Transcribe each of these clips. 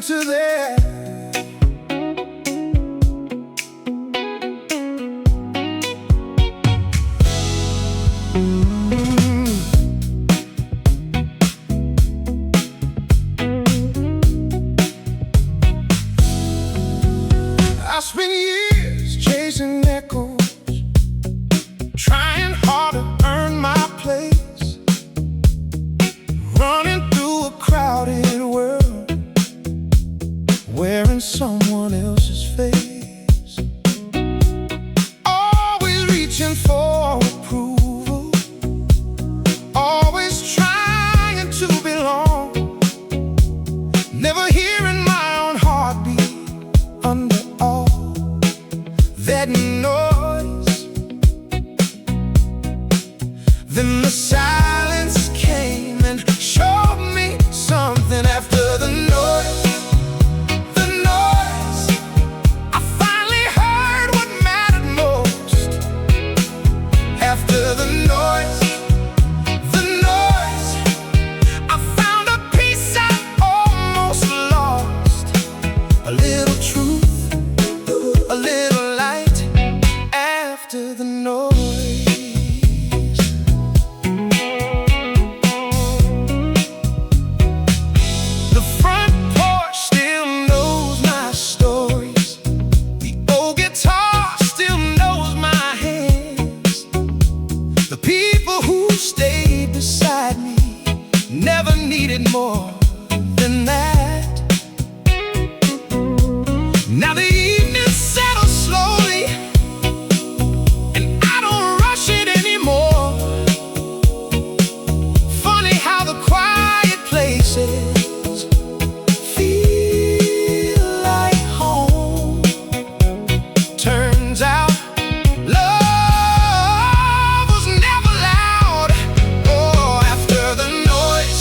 to that. I spent years chasing echoes, trying hard to earn my place, running through a crowded world, wearing someone else's face, always reaching for approval, always trying to belong, never hearing my own heartbeat under all that noise. Then the silence came and showed me something. After the noise, I finally heard what mattered most. After the noise, I found a peace I almost lost. A little truth, a little light. After the noise, the front porch still knows my stories. The old guitar still knows my hands. The people who stayed beside me never needed more than that. Now the evening settles slowly, and I don't rush it anymore. Funny how the quiet places feel like home. Turns out love was never loud. Oh, after the noise,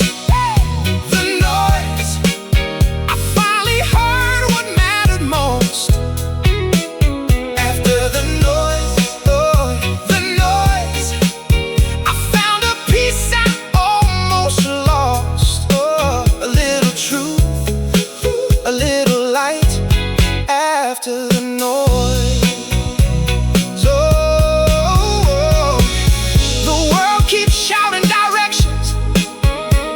I finally heard what mattered most. After the noise, I found a peace I almost lost. Oh, a little truth, a little light. After the noise, the world keeps shouting directions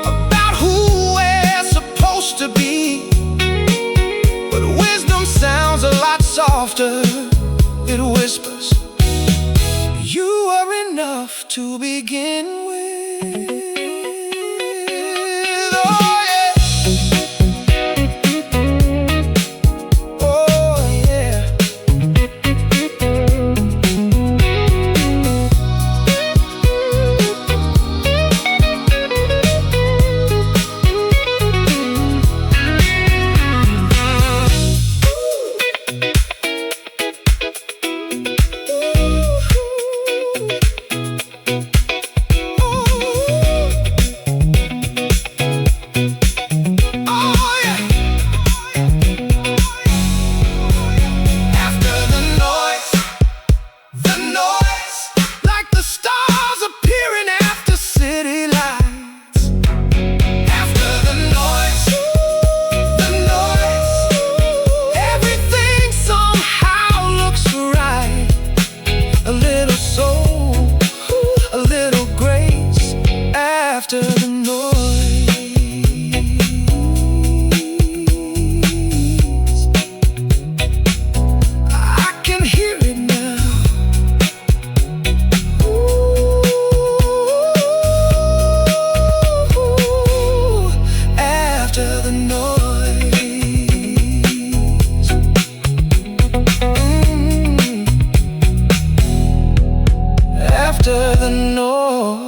about who we're supposed to be, but wisdom sounds a lot softer. It whispers, you are enough to begin with. Oh yeah, oh yeah. After the noise, I can hear it now. Ooh, after the noise, after the noise.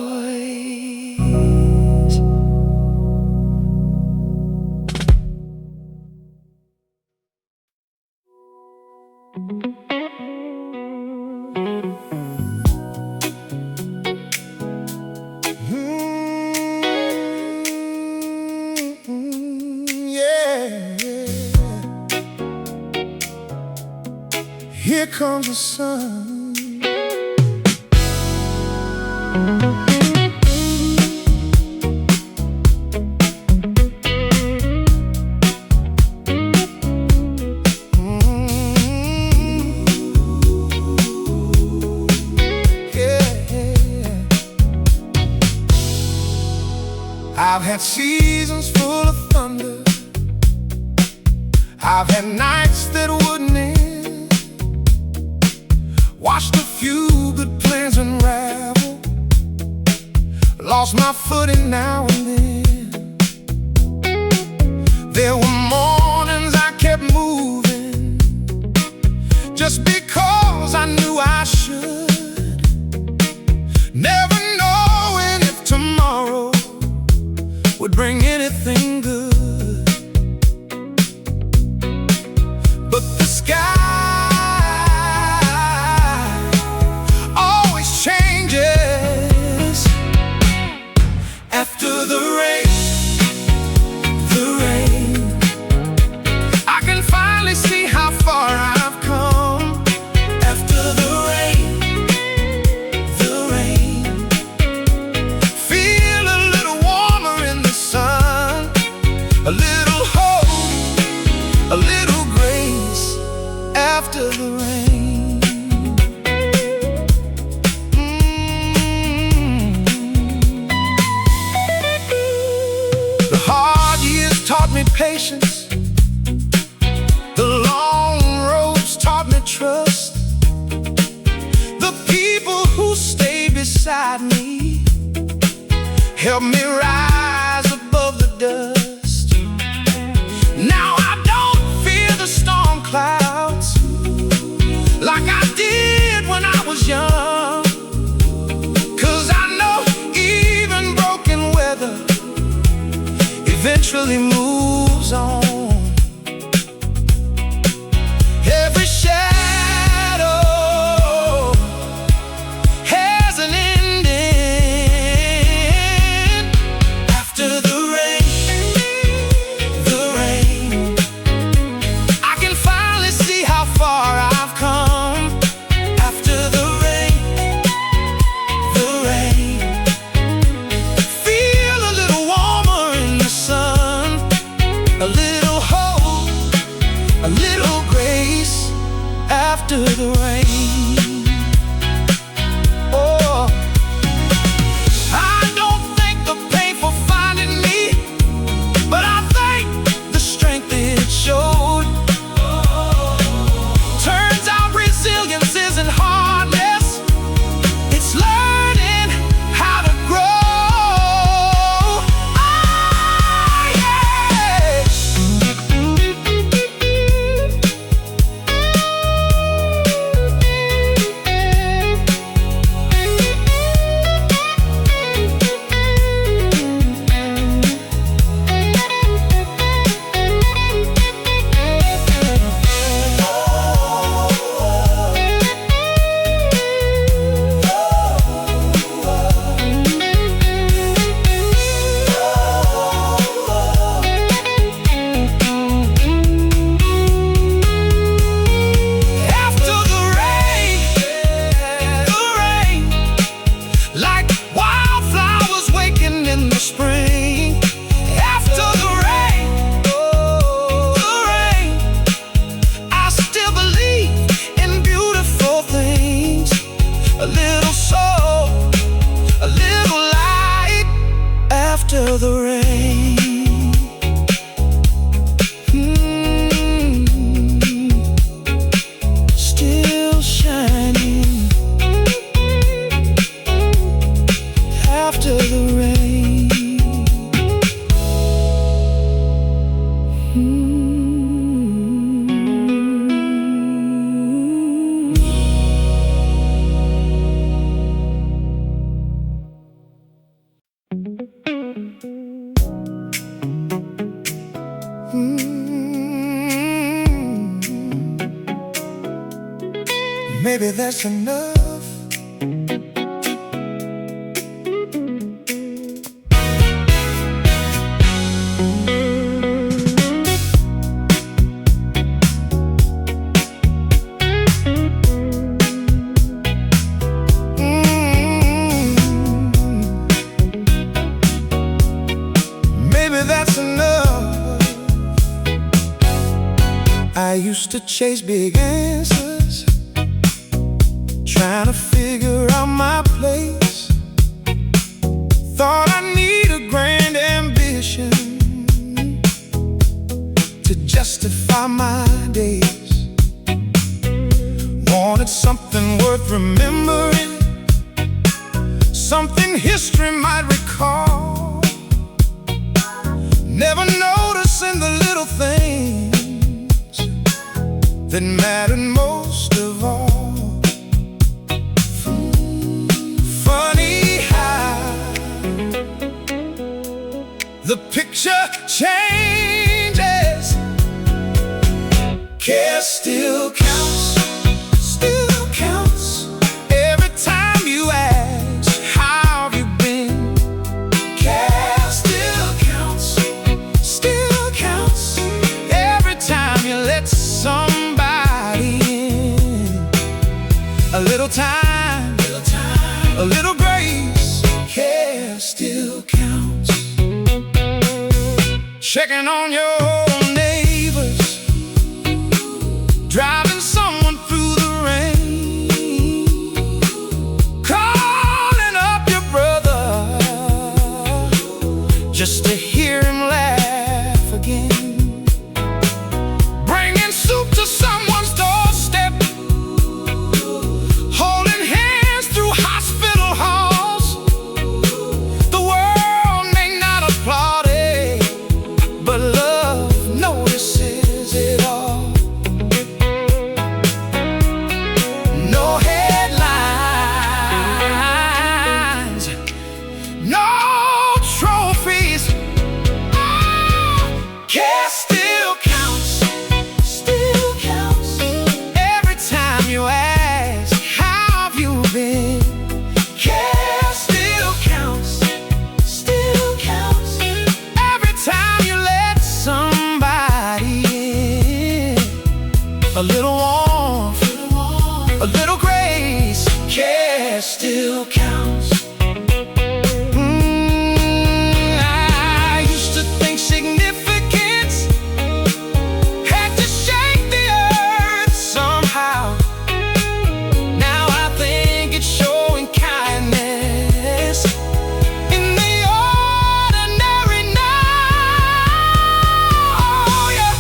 Here comes the sun. I've had seasons full of thunder. I've had nights that wouldn't end. Watched a few good plans unravel. Lost my footing now and then. There were mornings I kept moving, just because I knew I should, never knowing if tomorrow would bring anything good. But the sky always changes after the rain. The rain, I can finally see how far I've come. After the rain, the rain, feel a little warmer in the sun, a little hope, a little grace after the rain. The hard years taught me patience. The long roads taught me trust. The people who stay beside me helped me rise above the dust. Now I don't fear the storm clouds like I did when I was young, 'cause I know even broken weather eventually moves on. Every shadow has an ending. After the rain, the rain, I can finally see how far I've come. After the rain, the rain, feel a little warmer in the sun, a little hope, a little grace after the rain. Oh, I don't thank the pain for finding me, but I thank the strength it showed. Turns out resilience isn't hardness, it's learning how to grow. Ah, yeah. After the rain, like wildflowers waking in the spring. After the rain, I still believe in beautiful things. A little soul, a little light after the rain. Still shining after the rain. Maybe that's enough. Maybe that's enough. I used to chase big answers, trying to figure out my place. Thought I need a grand ambition. justify my days. Wanted something worth remembering, something history might recall. Never noticing the little things that mattered most of all. Funny how the picture changes. Care still counts, still counts. Every time you ask, how have you been? Care still counts, still counts. Every time you let somebody in. A little time, a little grace. Care still counts. Checking on your neighbors, driving someone through the rain, calling up your brother just to hear him laugh again, bringing soup to someone's doorstep, holding hands through hospital halls. The world may not applaud it, but love notices it all. No headlines, no trophies. Care still counts, still counts. Every time you ask, how have you been? Care still counts, still counts. Every time you let somebody in. A little warmth, a little grace. Care still counts. I used to think significance had to shake the earth somehow. Now I think it's showing kindness in the ordinary now. Oh, yeah.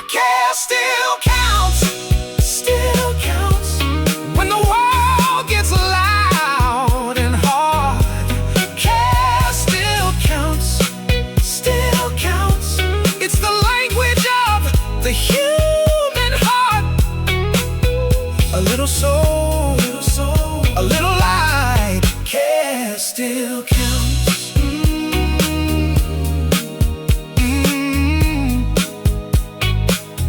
Care still counts, still counts. When the world gets loud and hard, care still counts, still counts. It's the language of the human heart. A little soul, a little light. Care still counts.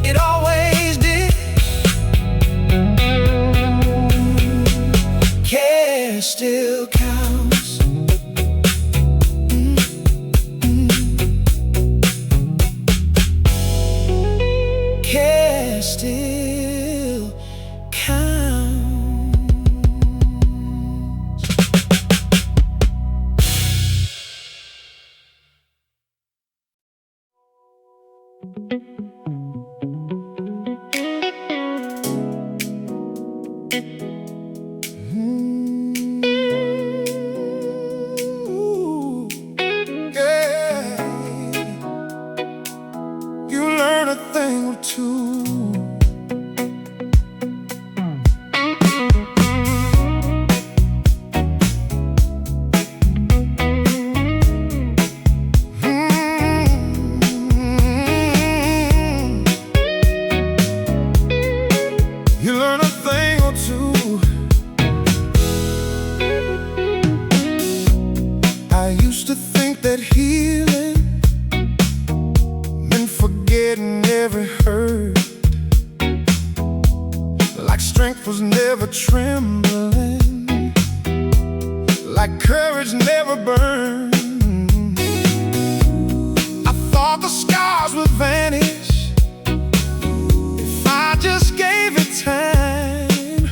It always did. Care still counts. Care still counts. Ooh, yeah. You learn a thing or two. You learn a thing or two. I used to think that healing meant forgetting every hurt, like strength was never trembling, like courage never burned. scars will vanish if I just gave it time.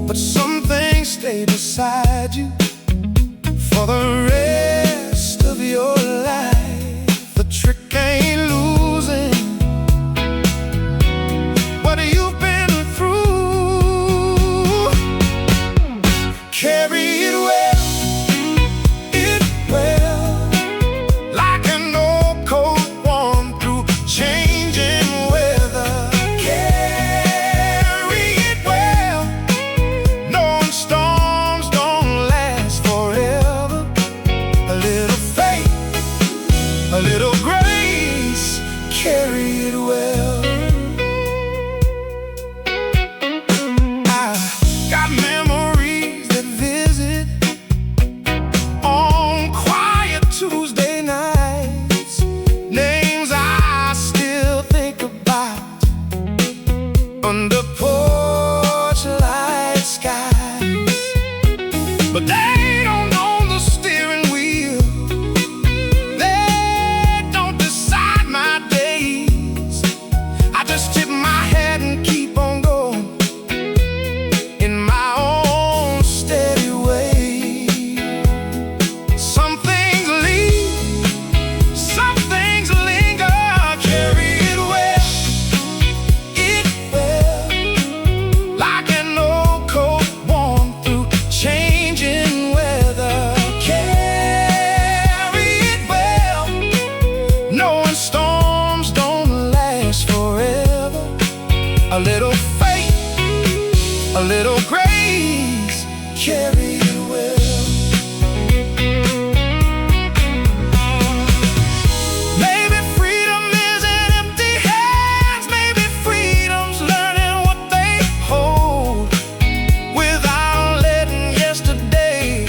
But some things stay beside you for the rest of your life. The trick ain't losing what you've been through. Carry it well, it well, like an old coat worn through changing weather. Carry it well, knowing storms don't last forever. A little faith, a little grace, carry it well. I got memories that visit on quiet Tuesday nights, names I still think about under porch light skies. But they don't own the steering wheel, they don't decide my days. I just tip my head and keep on going in my own steady way. Some things leave, some things linger. Carry it well, like an old coat worn through changing weather. Carry it well, knowing storms don't last forever. A little faith, a little grace, carry it well. Maybe freedom isn't empty hands, maybe freedom's learning what they hold without letting yesterday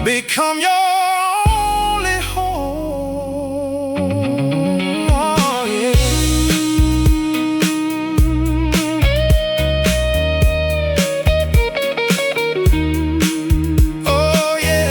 become your only home. Oh, yeah. Oh, yeah.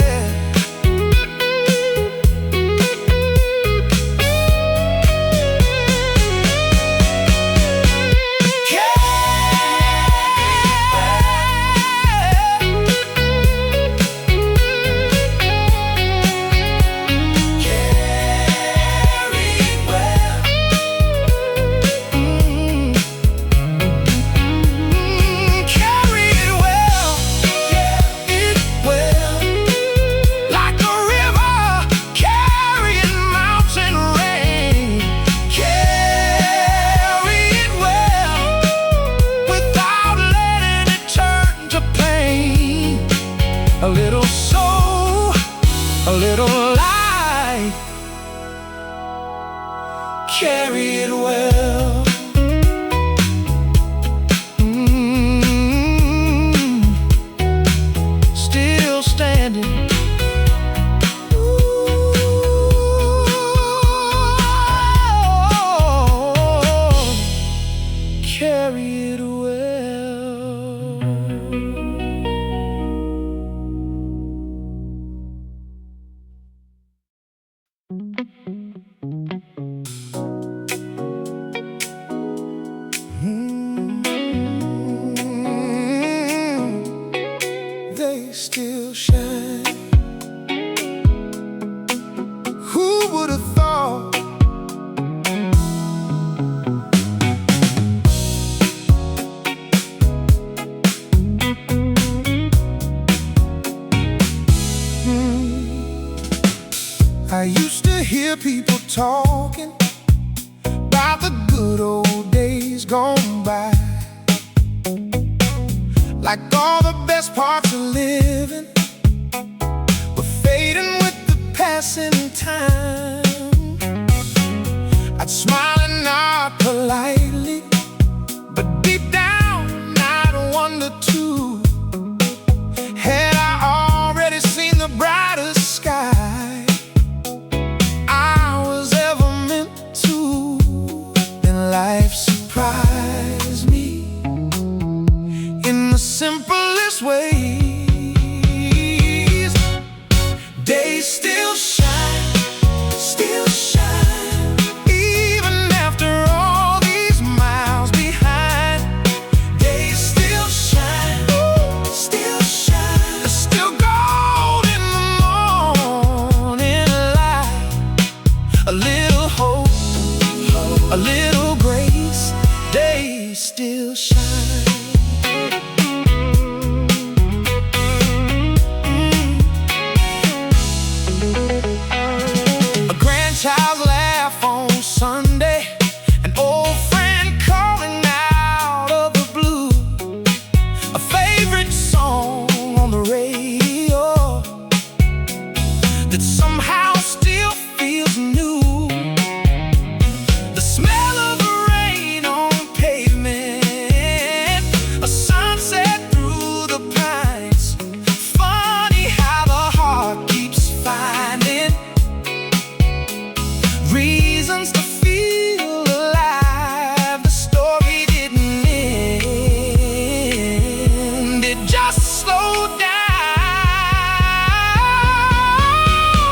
Carry it well, it well, like a river carrying mountain rain. Carry it well, without letting it turn to pain. A little soul, a little light, carry it well. Still standing. Ooh, carry it well. They still shine. Who would have thought? I used to hear people talking about the good old days gone by, like all the best parts of living were fading with the passing time. I'd smile and nod politely, but deep down I'd wonder too, had I already seen the brightest sky I was ever meant to? Then life surprised me in the simplest ways. Days still shine, still shine. still shine. A grandchild's laugh on Sunday, an old friend calling out of the blue, a favorite song on the radio that somehow still feels new. The smell of the rain on pavement, a sunset through the pines. Funny how the heart keeps finding reasons to feel alive. The story didn't end, it just slowed down.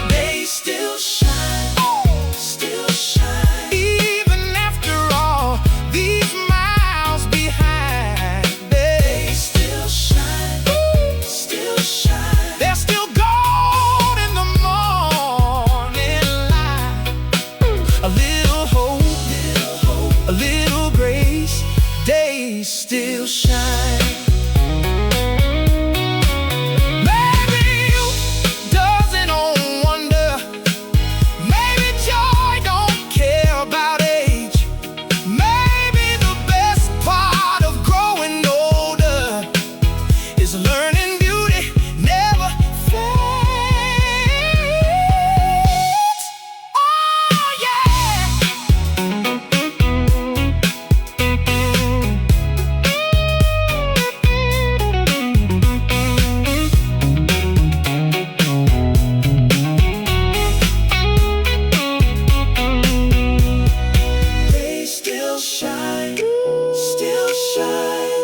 They still shine, still shine, even after all these miles behind. They still shine, still shine. They're still gold in the morning light. A little hope, a little grace, they still shine. Maybe you doesn't wonder, maybe joy don't care about age. Maybe the best part of growing older is learning beauty never fades. Oh yeah. They still shine, still shine,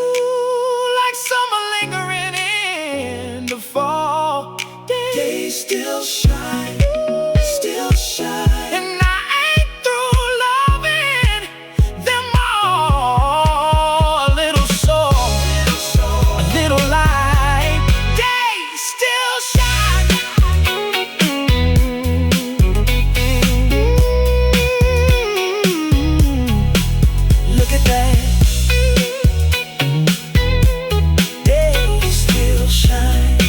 like summer lingering in the fall. They still shine, still shine, and I ain't through loving them all. A little soul, a little light, they still shine. Look at that, they still shine.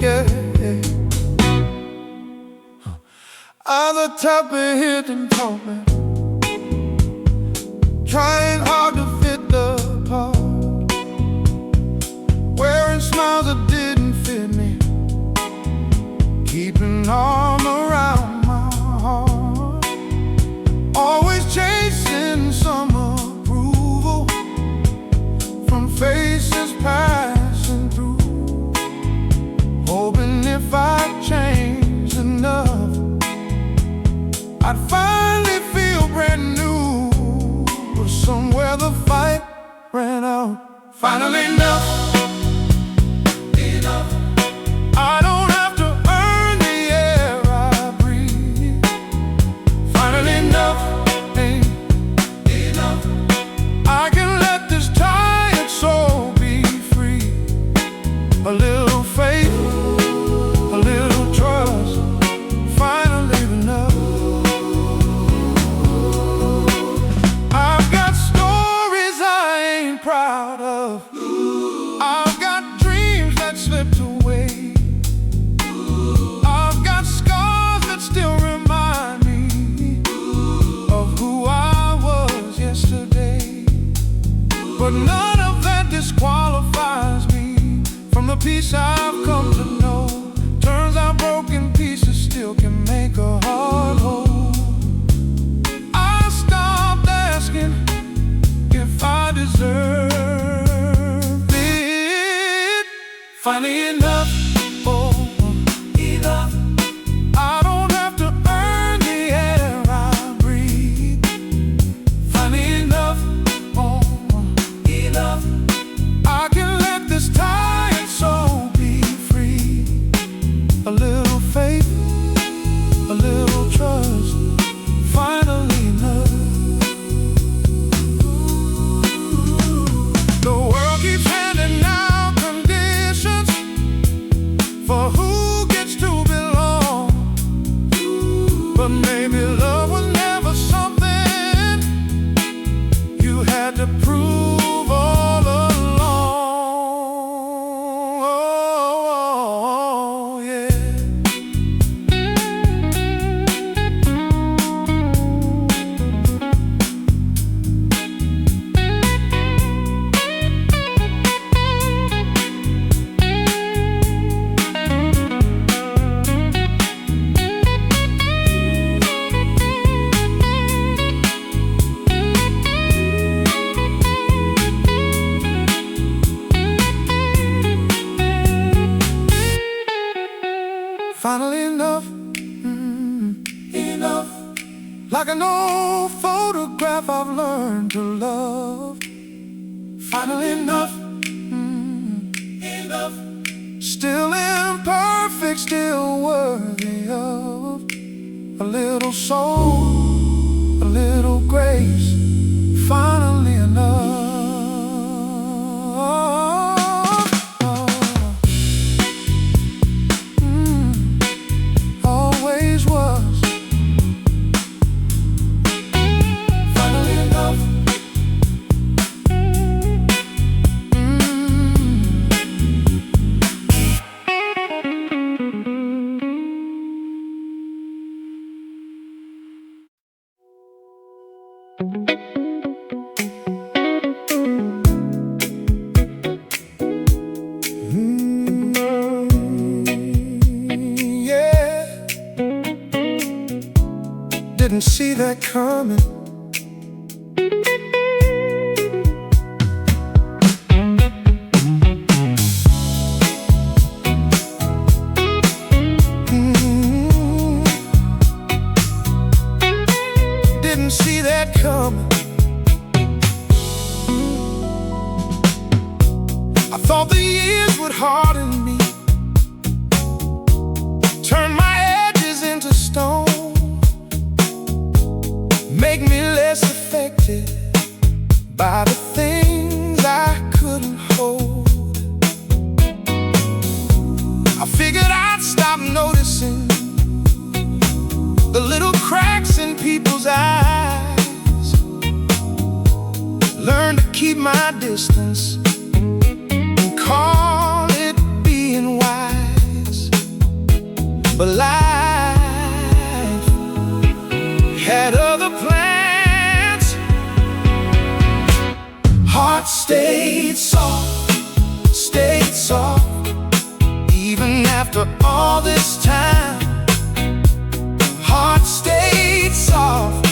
Yeah. I'm the type of hidden talking, trying hard to fit the part, wearing smiles that didn't fit me, keeping an arm around my heart, always chasing some approval from faces passing through, hoping if I change enough I'd finally feel brand new. But somewhere the fight ran out. Finally enough, enough. I don't have to earn the air I breathe. Finally enough, ain't enough. I can let this tired soul be free. A little faith, a little trust, finally enough. I've got stories I ain't proud of. I've got dreams that slipped away. I've got scars that still remind me of who I was yesterday. But none of that disqualifies me from the peace I've come to know. Turns out broken pieces still can make a heart whole. I stopped asking if I deserve it. Finally enough, oh, enough. I don't have to earn the air I breathe. Finally enough, oh, enough. Finally enough, enough. Still imperfect, still worthy of a little soul, a little grace. Finally enough. Always was. Finally enough. Yeah. Didn't see that coming. Didn't see that coming. I thought the years would harden me, turn my edges into stone, make me less affected by the things I couldn't hold. I figured I'd stop noticing the little cracks in people's eyes, learn to keep my distance, call it being wise. But life had other plans. Heart stayed soft, stayed soft, even after all this time. Heart stayed soft,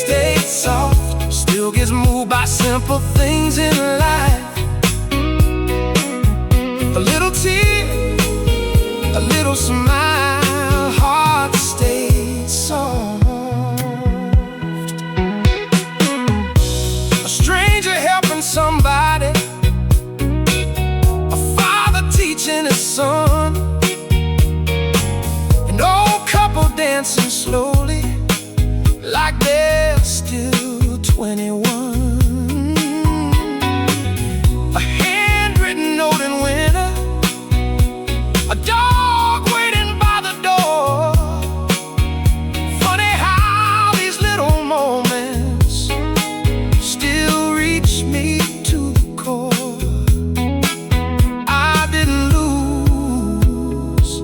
stayed soft, still gets moved by simple things in life. A little tear, a little smile, heart stayed soft. A stranger helping somebody, a father teaching his son, an old couple dancing slowly like they're still 21. A handwritten note in winter, a dog waiting by the door. Funny how these little moments still reach me to the core. I didn't lose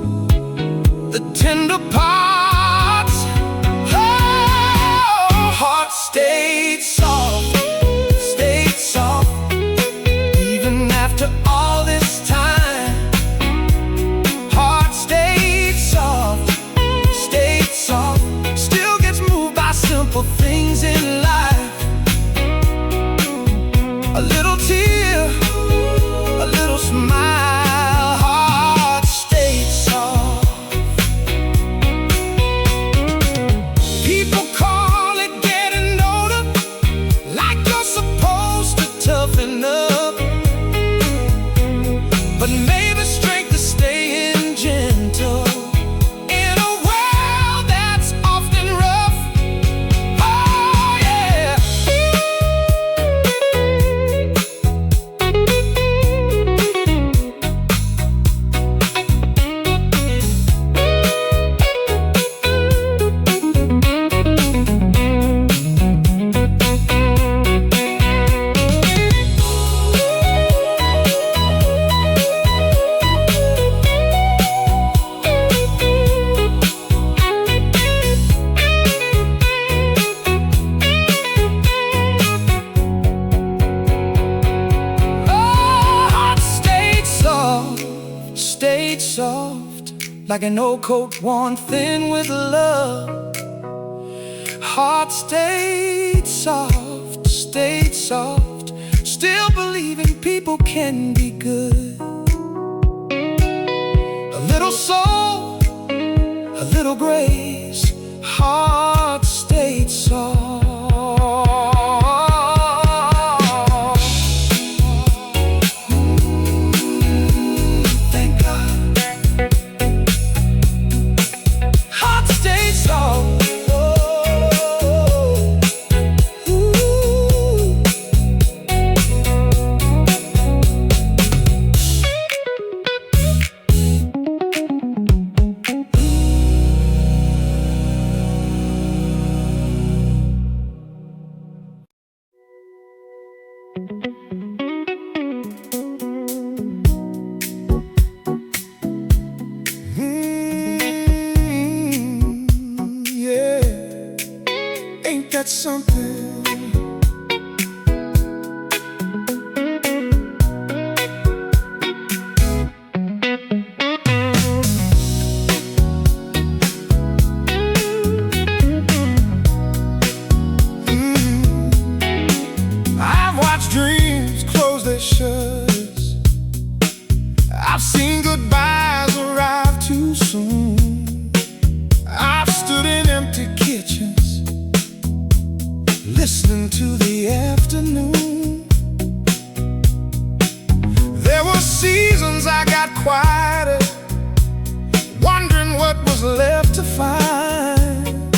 the tender parts. Oh, heart stayed soft, stayed soft, even after all this time. Still gets moved by simple things in life. A little tear, a little smile, heart stayed soft. People call it getting older, like you're supposed to toughen up. But maybe strength is staying gentle. Stayed soft, like an old coat worn thin with love. Heart stayed soft, still believing people can be good. A little soul, a little grace, heart stayed soft. get something. I've watched dreams close their shutters. I've seen goodbyes arrive too soon. I've stood in empty kitchens, listening to the afternoon. There were seasons I got quieter, wondering what was left to find.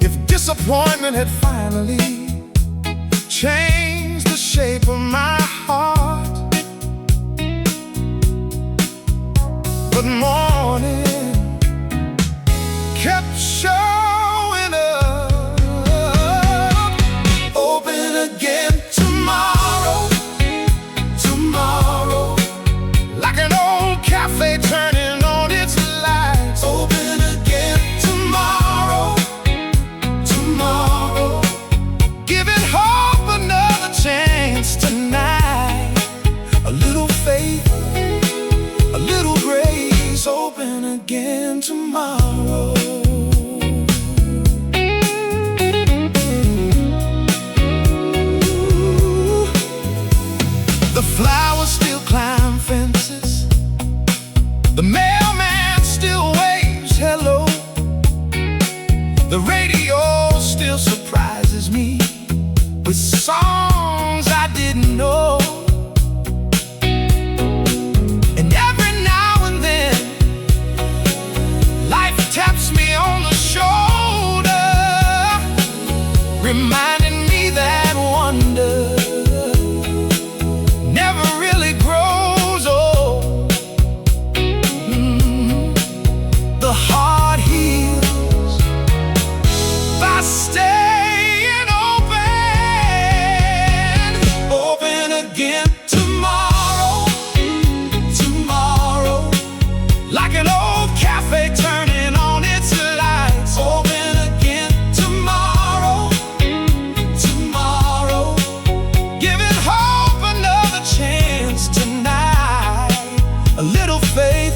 If disappointment had finally changed the shape of my heart. But morning kept showing up. Open again tomorrow, tomorrow, like an old cafe turning on its lights. Open again tomorrow, tomorrow, giving hope another chance tonight. A little faith, a little grace. Open again tomorrow. The flowers still climb fences, the mailman still waves hello, the radio still surprises me with songs I didn't know. And every now and then life taps me on the shoulder, reminding me that wonder never really grows old. The heart heals by staying open. Open again tomorrow, tomorrow, like an old cafe turning on its lights. Open again tomorrow, tomorrow, giving hope another chance tonight. A little faith,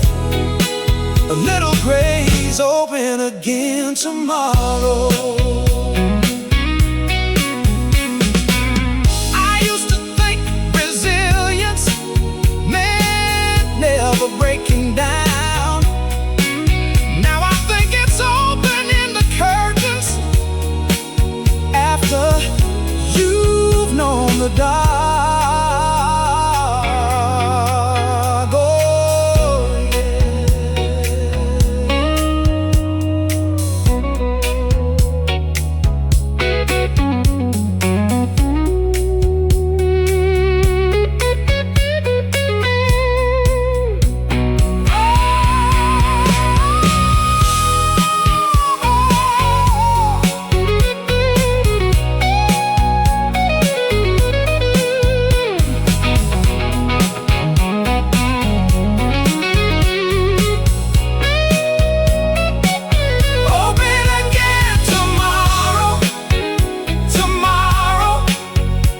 a little grace. Open again tomorrow. I used to think resilience meant never breaking down. Now I think it's opening the curtains after you've known the dark. Oh, open again tomorrow, tomorrow,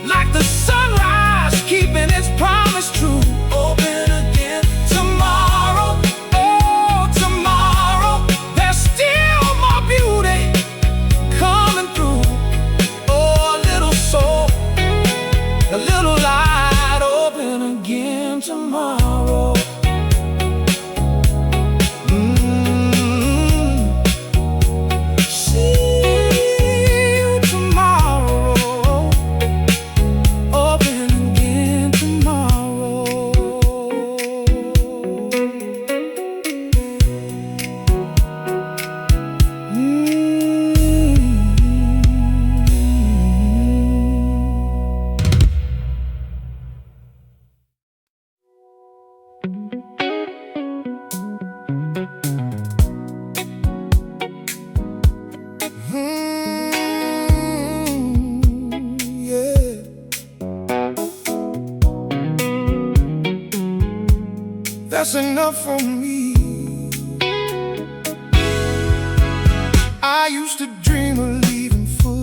like the sunrise keeping its promise true. Open again tomorrow, oh tomorrow, there's still more beauty coming through. Oh, a little soul, a little light. Open again tomorrow. See you tomorrow. Open again tomorrow. Yeah. That's enough for me. I used to dream of leaving food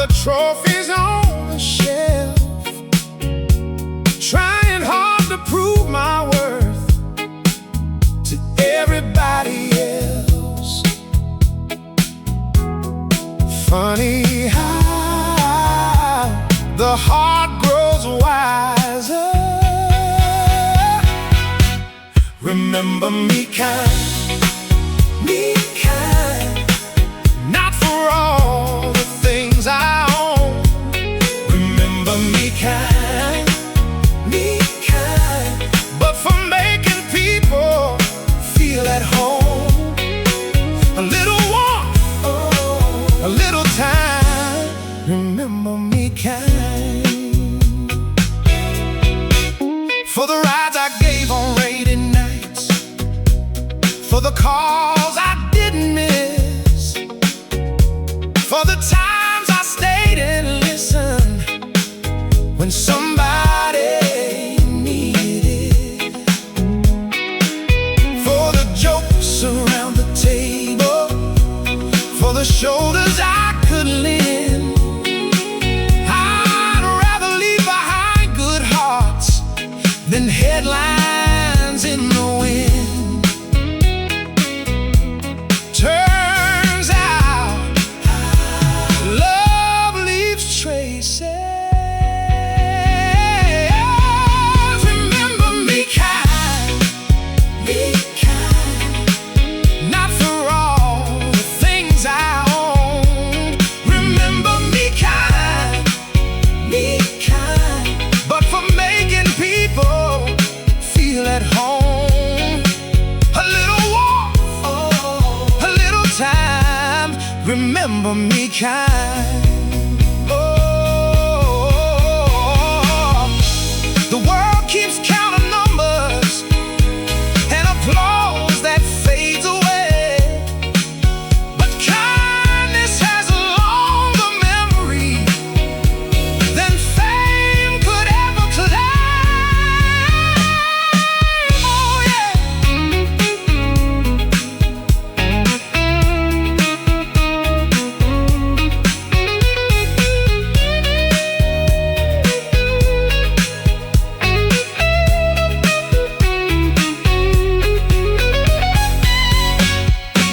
the trophies on the shelf, trying hard to prove my worth to everybody else. Funny how the heart grows wiser. Remember me kind, me kind, not for all the things I own. Remember me kind, but for making people feel at home. A little warmth, a little time. Remember me kind. For the rides I gave on rainy nights, for the calls I didn't miss, for the times I stayed and listened when somebody needed it, for the jokes around the table, for the shoulders I could lend. I'd rather leave behind good hearts than headlines in the wind. Turns out love leaves traces. Remember me kind, not for all the things I own. Remember me kind, but for making people feel at home. A little warmth, a little time. Remember me kind. Oh, the world keeps counting numbers and applause that fades away, but kindness has a longer memory than fame could ever claim. Oh yeah.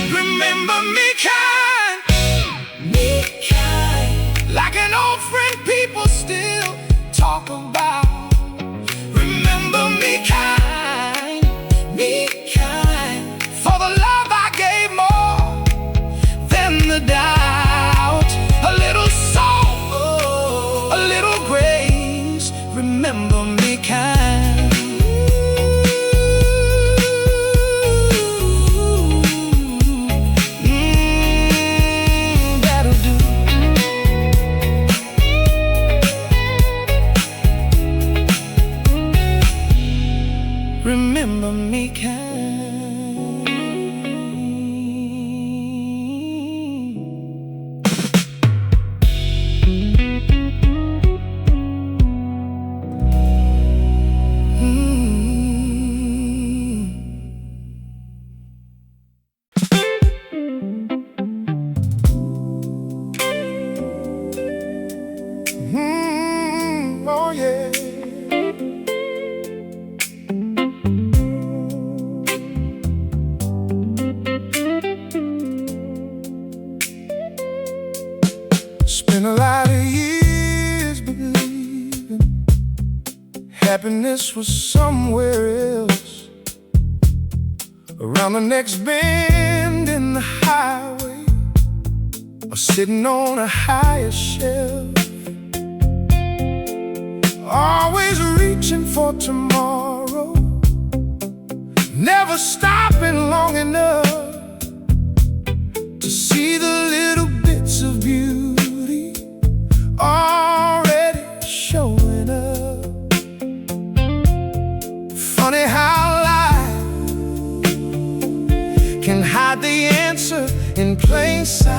Remember me kind, like an old friend people still talk about. Remember me kind, for the love I gave more than the doubt. A little soul, a little grace. Remember me kind. That'll do. Remember me kind. Oh yeah. Spent a lot of years believing happiness was somewhere else, around the next bend in the highway, or sitting on a higher shelf. Always reaching for tomorrow, never stopping long enough to see the little bits of beauty already showing up. Funny how life can hide the answer in plain sight.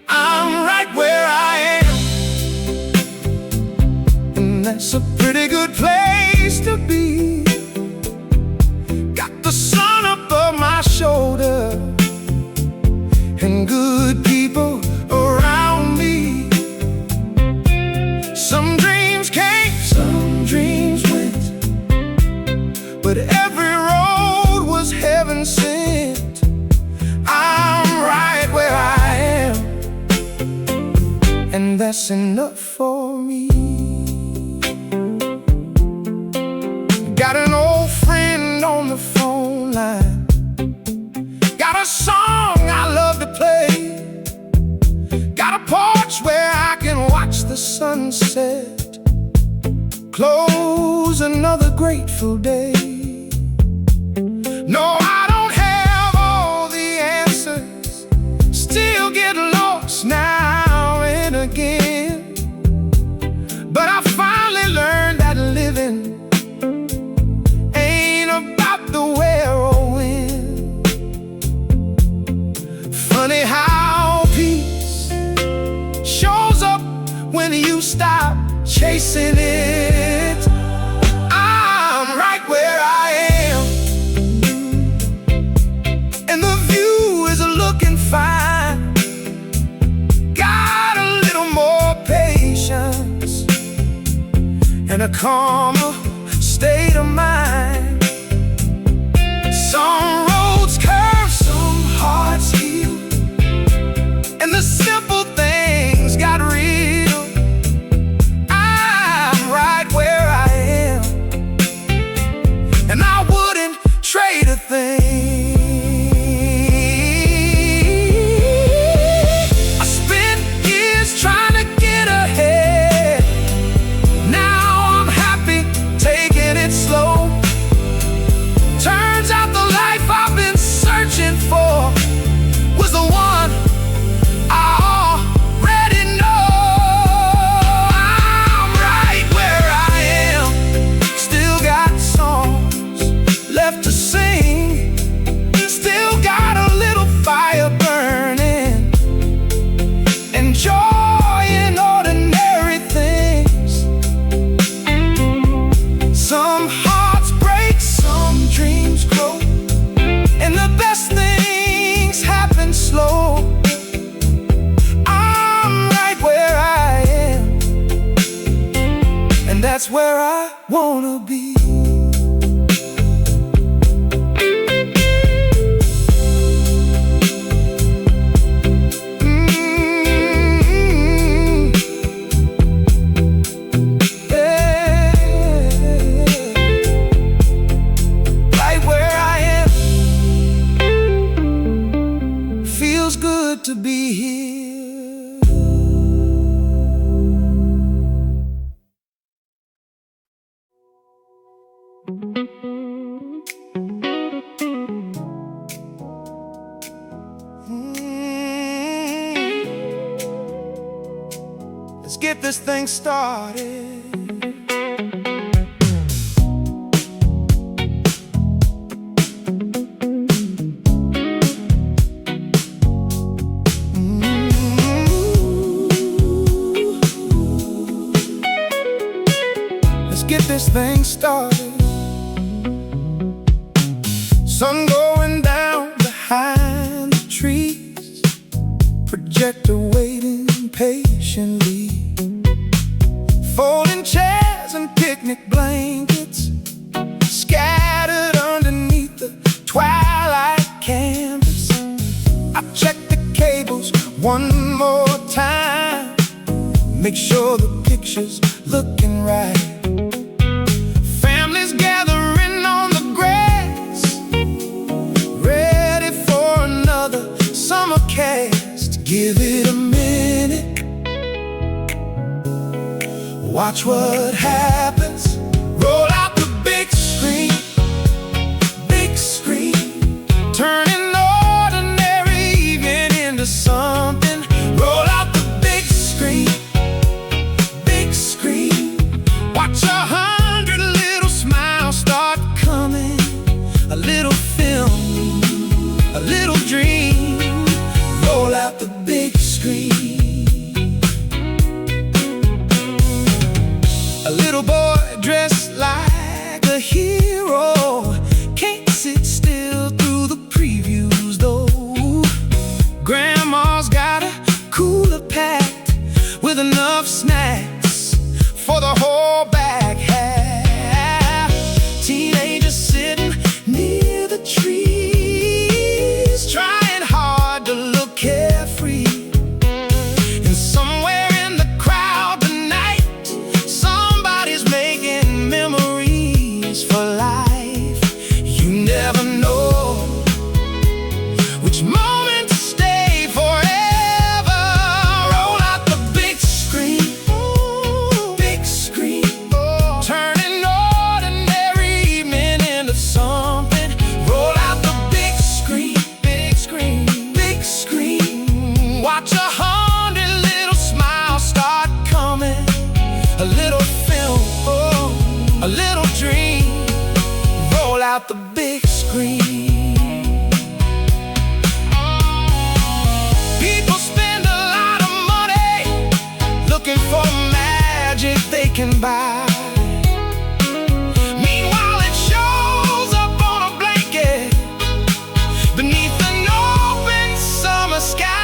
I'm right where I am, and that's a pretty good place to be. Got the sun above my shoulder and good people around and that's enough for me. Got an old friend on the phone line, got a song I love to play, got a porch where I can watch the sunset, close another grateful day. No, I don't have all the answers, still get lost now and again, but I finally learned that living ain't about the where or when. Funny how peace shows up when you stop chasing it. I'm right where I am, and the view is looking fine. Got a little more patience and a calmer state of mind. Some roads curve, some hearts heal, and the simple things got real. I'm right where I am, and I wouldn't trade a thing. I spent years trying to get ahead, now I'm happy taking it slow. Turns out the life I've been searching for was the one I already know. I'm right where I am, still got songs left to sing, still got a little fire burning, and joy in ordinary things. Some hearts break, some dreams grow, and the best things happen slow. I'm right where I am, and that's where I wanna be. Yeah. Right where I am, feels good to be here. Let's get this thing started. Let's get this thing started. Sun going down behind the trees, projector waiting patiently, folding chairs and picnic blankets scattered underneath the twilight canvas. I check the cables one more time, make sure the picture's looking right. Families gathering on the grass, ready for another summer cast. Give it a minute, watch what happens. Roll out the big screen, turning ordinary evening into something. Roll out the big screen, watch 100 little smiles start coming. A little film, a little dream. Roll out the big screen. A little boy dressed like a hero can't sit still through the previews though. Grandma's got a cooler packed with enough snacks for the whole back half. Teenagers sitting near the trees, trying hard to look carefree. And somewhere in sneaking by. Meanwhile, it shows up on a blanket beneath an open summer sky.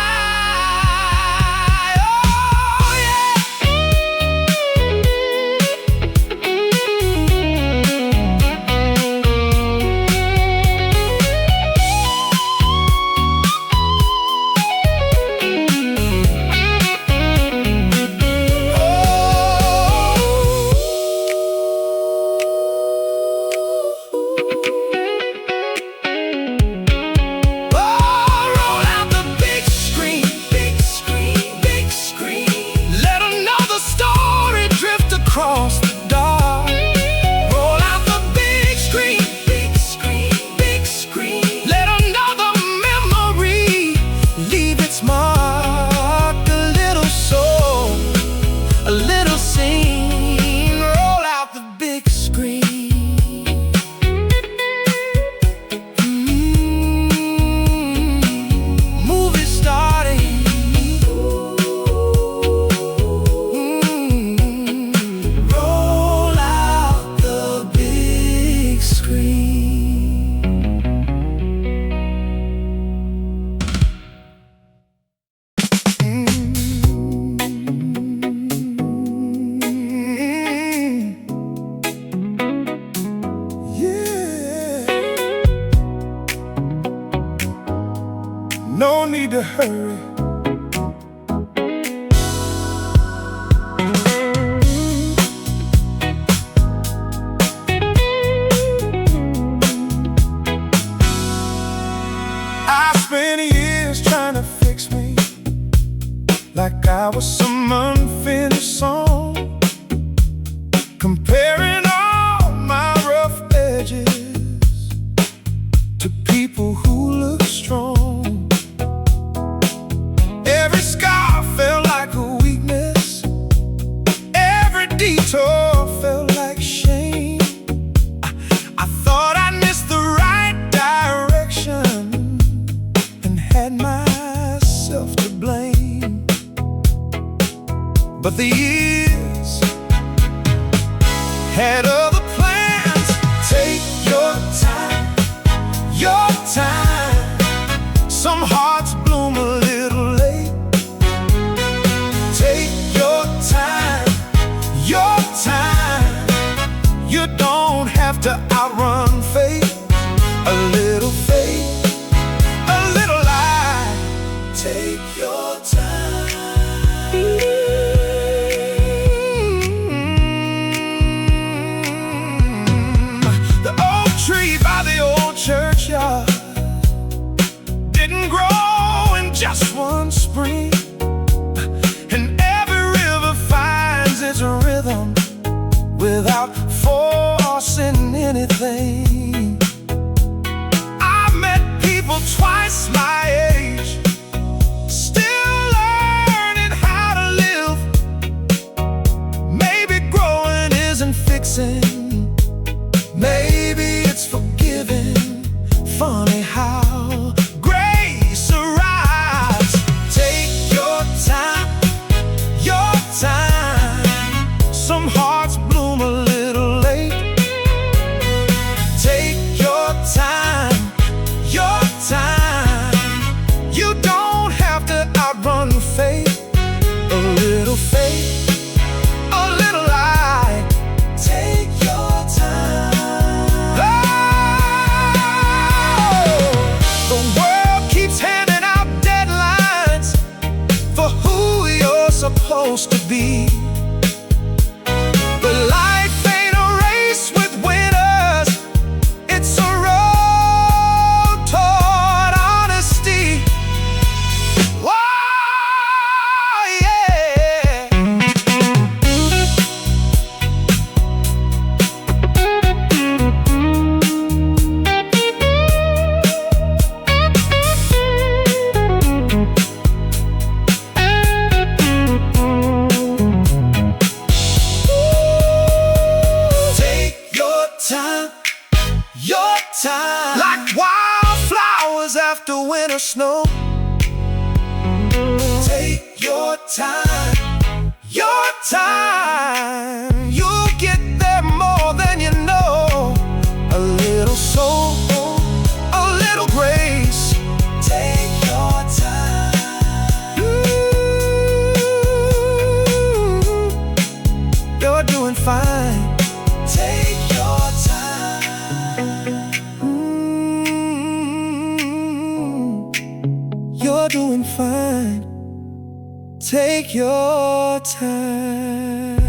Across the dark, roll out the big screen, big screen, big screen. Let another memory leave its mark. A little soul, a little scene. Roll out the big screen. Movie starting. No need to hurry. I spent years trying to fix me, like I was some unfinished song, comparing all my rough edges to people who look strong. Every scar felt like a weakness, every detour felt like shame. I thought I missed the right direction and had myself to blame. But the years had other plans. Take your time, your time. Some hearts bloom a little late. Take your time, your time. You don't have to outrun fate. A little faith, a little light. Take your time. The old tree by the old churchyard didn't grow in just one spring, and every river finds its rhythm without forcing anything. I've met people twice my age, still learning how to live. Maybe growing isn't fixing, maybe it's forgiving. Funny how grace arrives. Take your time, your time. Some hearts bloom a little late. Take your time, your time. You don't have to outrun fate. A little faith, a little light. Take your time. The world keeps handing out deadlines for who you're supposed to be. But life ain't a race with winners, it's a road toward honesty. Whoa, yeah. Your time, like wildflowers after winter snow. Take your time, your time. fine. Take your time. You're doing fine. Take your time.